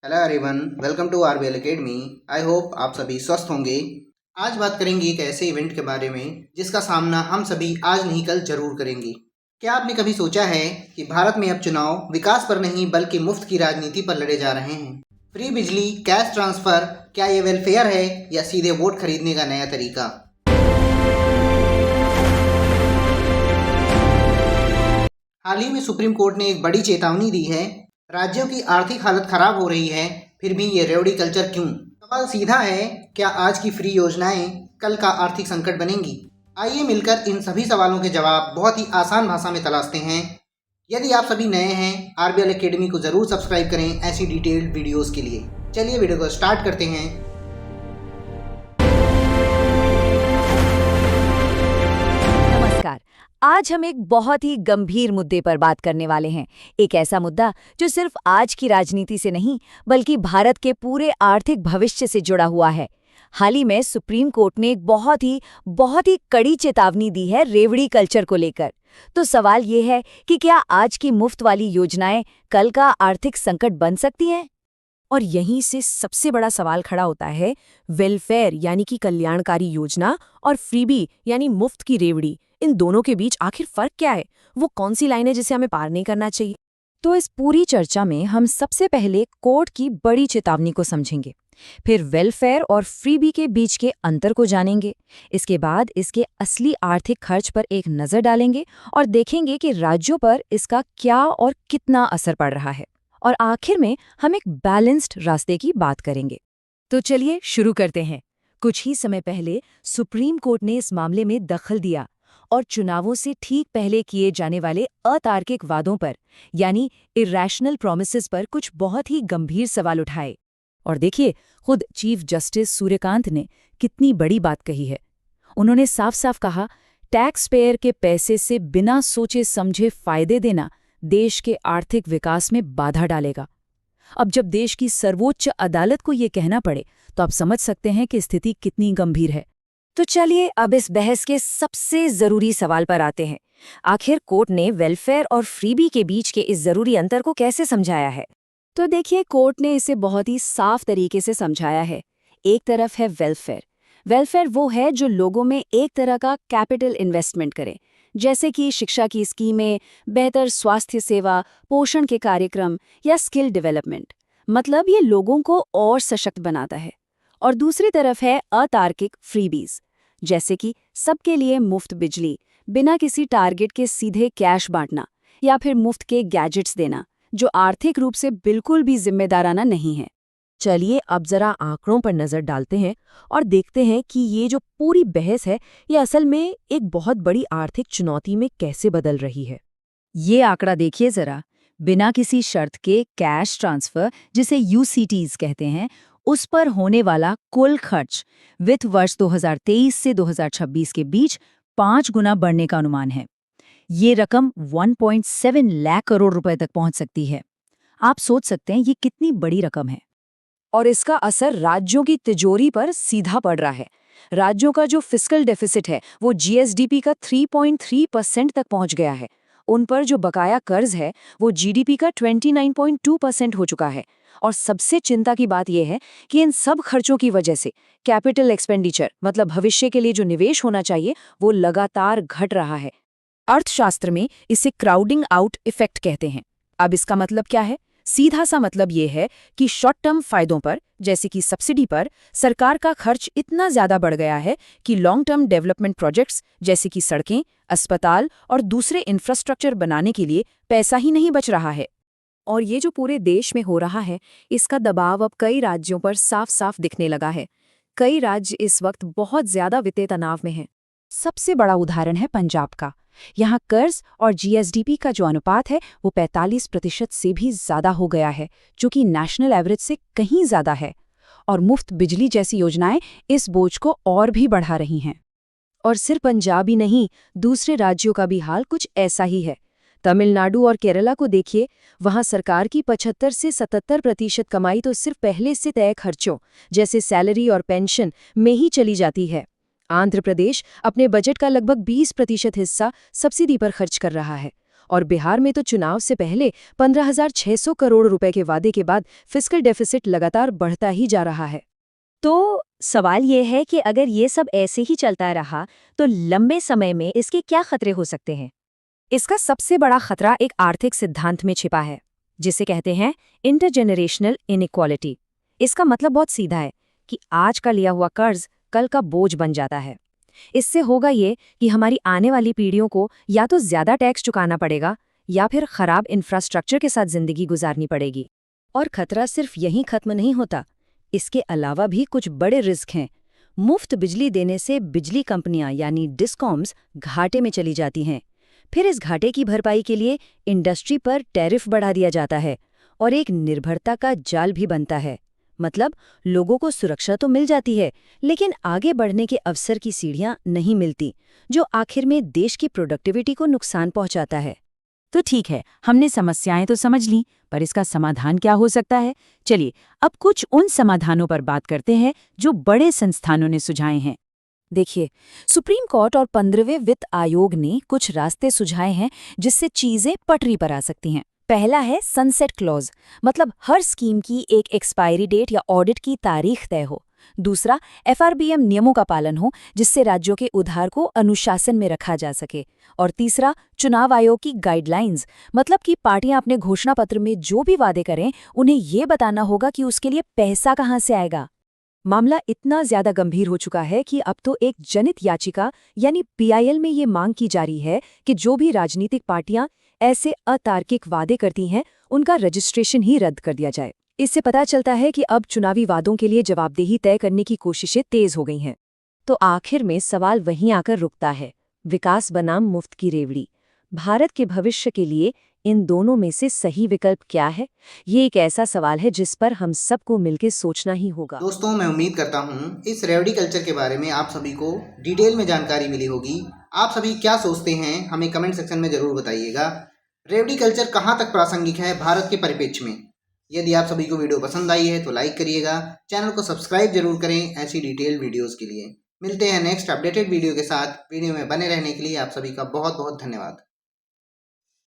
Hello everyone, welcome to RBL academy. I hope आप सभी स्वस्थ होंगे। आज बात करेंगे एक ऐसे इवेंट के बारे में जिसका सामना हम सभी आज नहीं कल जरूर करेंगे। क्या आपने कभी सोचा है कि भारत में अब चुनाव विकास पर नहीं बल्कि मुफ्त की राजनीति पर लड़े जा रहे हैं? फ्री बिजली, कैश ट्रांसफर, क्या ये वेलफेयर है या सीधे वोट खरीदने का नया तरीका? हाल ही में सुप्रीम कोर्ट ने एक बड़ी चेतावनी दी है। राज्यों की आर्थिक हालत खराब हो रही है, फिर भी ये रेवड़ी कल्चर क्यों? सवाल सीधा है, क्या आज की फ्री योजनाएं कल का आर्थिक संकट बनेंगी? आइए मिलकर इन सभी सवालों के जवाब बहुत ही आसान भाषा में तलाशते हैं। यदि आप सभी नए हैं, आरबीएल एकेडमी को ज़रूर सब्सक्राइब करें ऐसी डिटेल्ड वीडियोज़ के लिए। चलिए वीडियो को स्टार्ट करते हैं। नमस्कार। आज हम एक बहुत ही गंभीर मुद्दे पर बात करने वाले हैं। एक ऐसा मुद्दा जो सिर्फ आज की राजनीति से नहीं बल्कि भारत के पूरे आर्थिक भविष्य से जुड़ा हुआ है। हाल ही में सुप्रीम कोर्ट ने एक बहुत ही कड़ी चेतावनी दी है रेवड़ी कल्चर को लेकर। तो सवाल ये है कि क्या आज की मुफ्त वाली योजनाएं कल का आर्थिक संकट बन सकती हैं? और यहीं से सबसे बड़ा सवाल खड़ा होता है, वेलफेयर यानी कि कल्याणकारी योजना और फ्रीबी यानी मुफ्त की रेवड़ी, इन दोनों के बीच आखिर फर्क क्या है? वो कौन सी लाइन है जिसे हमें पार नहीं करना चाहिए? तो इस पूरी चर्चा में हम सबसे पहले कोर्ट की बड़ी चेतावनी को समझेंगे, फिर वेलफेयर और फ्रीबी के बीच के अंतर को जानेंगे, इसके बाद इसके असली आर्थिक खर्च पर एक नज़र डालेंगे और देखेंगे कि राज्यों पर इसका क्या और कितना असर पड़ रहा है। और आखिर में हम एक बैलेंस्ड रास्ते की बात करेंगे। तो चलिए शुरू करते हैं। कुछ ही समय पहले सुप्रीम कोर्ट ने इस मामले में दखल दिया और चुनावों से ठीक पहले किए जाने वाले अतार्किक वादों पर यानी इरैशनल प्रॉमिसेस पर कुछ बहुत ही गंभीर सवाल उठाए। और देखिए, खुद चीफ जस्टिस सूर्यकांत ने कितनी बड़ी बात कही है। उन्होंने साफ साफ कहा, टैक्स पेयर के पैसे से बिना सोचे समझे फायदे देना देश के आर्थिक विकास में बाधा डालेगा। अब जब देश की सर्वोच्च अदालत को ये कहना पड़े तो आप समझ सकते हैं कि स्थिति कितनी गंभीर है। तो चलिए अब इस बहस के सबसे जरूरी सवाल पर आते हैं। आखिर कोर्ट ने वेलफेयर और फ्रीबी के बीच के इस जरूरी अंतर को कैसे समझाया है? तो देखिए, कोर्ट ने इसे बहुत ही साफ तरीके से समझाया है। एक तरफ है वेलफेयर। वेलफेयर वो है जो लोगों में एक तरह का कैपिटल इन्वेस्टमेंट करे, जैसे कि शिक्षा की स्कीमें, बेहतर स्वास्थ्य सेवा, पोषण के कार्यक्रम या स्किल डेवलपमेंट। मतलब ये लोगों को और सशक्त बनाता है। और दूसरी तरफ है अतार्किक फ्रीबीज, जैसे कि सबके लिए मुफ्त बिजली, बिना किसी टारगेट के सीधे कैश बांटना या फिर मुफ्त के गैजेट्स देना, जो आर्थिक रूप से बिल्कुल भी जिम्मेदाराना नहीं है। चलिए अब जरा आंकड़ों पर नजर डालते हैं और देखते हैं कि ये जो पूरी बहस है ये असल में एक बहुत बड़ी आर्थिक चुनौती में कैसे बदल रही है। ये आंकड़ा देखिए जरा। बिना किसी शर्त के कैश ट्रांसफर, जिसे यूसीटीज कहते हैं, उस पर होने वाला कुल खर्च वित्त वर्ष 2023 से 2026 के बीच 5 गुना बढ़ने का अनुमान है। ये रकम 1.7 लाख करोड़ रुपए तक पहुंच सकती है। आप सोच सकते हैं ये कितनी बड़ी रकम है। और इसका असर राज्यों की तिजोरी पर सीधा पड़ रहा है। राज्यों का जो फिस्कल डेफिसिट है वो जीएसडीपी का 3.3% तक पहुंच गया है। उन पर जो बकाया कर्ज है वो जीडीपी का 29.2% हो चुका है। और सबसे चिंता की बात यह है कि इन सब खर्चों की वजह से कैपिटल एक्सपेंडिचर, मतलब भविष्य के लिए जो निवेश होना चाहिए, वो लगातार घट रहा है। अर्थशास्त्र में इसे क्राउडिंग आउट इफेक्ट कहते हैं। अब इसका मतलब क्या है? सीधा सा मतलब ये है कि शॉर्ट टर्म फायदों पर, जैसे कि सब्सिडी पर, सरकार का खर्च इतना ज्यादा बढ़ गया है कि लॉन्ग टर्म डेवलपमेंट प्रोजेक्ट्स जैसे कि सड़कें, अस्पताल और दूसरे इंफ्रास्ट्रक्चर बनाने के लिए पैसा ही नहीं बच रहा है। और ये जो पूरे देश में हो रहा है, इसका दबाव अब कई राज्यों पर साफ साफ दिखने लगा है। कई राज्य इस वक्त बहुत ज्यादा वित्तीय तनाव में हैं। सबसे बड़ा उदाहरण है पंजाब का। यहाँ कर्ज और जीएसडीपी का जो अनुपात है वो 45% से भी ज्यादा हो गया है, जो कि नेशनल एवरेज से कहीं ज्यादा है। और मुफ्त बिजली जैसी योजनाएं इस बोझ को और भी बढ़ा रही हैं। और सिर्फ पंजाब ही नहीं, दूसरे राज्यों का भी हाल कुछ ऐसा ही है। तमिलनाडु और केरला को देखिए, वहां सरकार की 75 से 77% कमाई तो सिर्फ पहले से तय खर्चों जैसे सैलरी और पेंशन में ही चली जाती है। आंध्र प्रदेश अपने बजट का लगभग 20% हिस्सा सब्सिडी पर खर्च कर रहा है। और बिहार में तो चुनाव से पहले 15,600 करोड़ रुपए के वादे के बाद फिस्कल डेफिसिट लगातार बढ़ता ही जा रहा है। तो सवाल ये है कि अगर ये सब ऐसे ही चलता रहा तो लंबे समय में इसके क्या खतरे हो सकते हैं? इसका सबसे बड़ा खतरा एक आर्थिक सिद्धांत में छिपा है, जिसे कहते हैं इंटरजेनरेशनल इनइक्वालिटी। इसका मतलब बहुत सीधा है कि आज का लिया हुआ कर्ज कल का बोझ बन जाता है। इससे होगा ये कि हमारी आने वाली पीढ़ियों को या तो ज्यादा टैक्स चुकाना पड़ेगा या फिर खराब इंफ्रास्ट्रक्चर के साथ जिंदगी गुजारनी पड़ेगी। और खतरा सिर्फ यहीं खत्म नहीं होता, इसके अलावा भी कुछ बड़े रिस्क हैं। मुफ्त बिजली देने से बिजली कंपनियां यानी डिस्कॉम्स घाटे में चली जाती हैं। फिर इस घाटे की भरपाई के लिए इंडस्ट्री पर टैरिफ बढ़ा दिया जाता है और एक निर्भरता का जाल भी बनता है। मतलब लोगों को सुरक्षा तो मिल जाती है, लेकिन आगे बढ़ने के अवसर की सीढ़ियां नहीं मिलती, जो आखिर में देश की प्रोडक्टिविटी को नुकसान पहुंचाता है। तो ठीक है, हमने समस्याएं तो समझ ली, पर इसका समाधान क्या हो सकता है? चलिए अब कुछ उन समाधानों पर बात करते हैं जो बड़े संस्थानों ने सुझाए हैं। देखिए, सुप्रीम कोर्ट और 15वें वित्त आयोग ने कुछ रास्ते सुझाए हैं जिससे चीजें पटरी पर आ सकती हैं। पहला है सनसेट क्लॉज, मतलब हर स्कीम की एक एक्सपायरी डेट या ऑडिट की तारीख तय हो। दूसरा, एफआरबीएम नियमों का पालन हो, जिससे राज्यों के उधार को अनुशासन में रखा जा सके। और तीसरा, चुनाव आयोग की गाइडलाइंस, मतलब कि पार्टियां अपने घोषणा पत्र में जो भी वादे करें उन्हें ये बताना होगा कि उसके लिए पैसा कहाँ से आएगा। मामला इतना ज्यादा गंभीर हो चुका है कि अब तो एक जनहित याचिका यानी पीआईएल में ये मांग की जा रही है कि जो भी राजनीतिक पार्टियां ऐसे अतार्किक वादे करती हैं उनका रजिस्ट्रेशन ही रद्द कर दिया जाए। इससे पता चलता है कि अब चुनावी वादों के लिए जवाबदेही तय करने की कोशिशें तेज हो गई हैं। तो आखिर में सवाल वहीं आकर रुकता है, विकास बनाम मुफ्त की रेवड़ी। भारत के भविष्य के लिए इन दोनों में से सही विकल्प क्या है? ये एक ऐसा सवाल है जिस पर हम सबको मिलकर सोचना ही होगा। दोस्तों, मैं उम्मीद करता हूँ इस रेवड़ी कल्चर के बारे में आप सभी को डिटेल में जानकारी मिली होगी। आप सभी क्या सोचते हैं हमें कमेंट सेक्शन में ज़रूर बताइएगा। रेवड़ी कल्चर कहाँ तक प्रासंगिक है भारत के परिप्रेक्ष्य में? यदि आप सभी को वीडियो पसंद आई है तो लाइक करिएगा, चैनल को सब्सक्राइब जरूर करें ऐसी डिटेल वीडियोज़ के लिए। मिलते हैं नेक्स्ट अपडेटेड वीडियो के साथ। वीडियो में बने रहने के लिए आप सभी का बहुत बहुत धन्यवाद।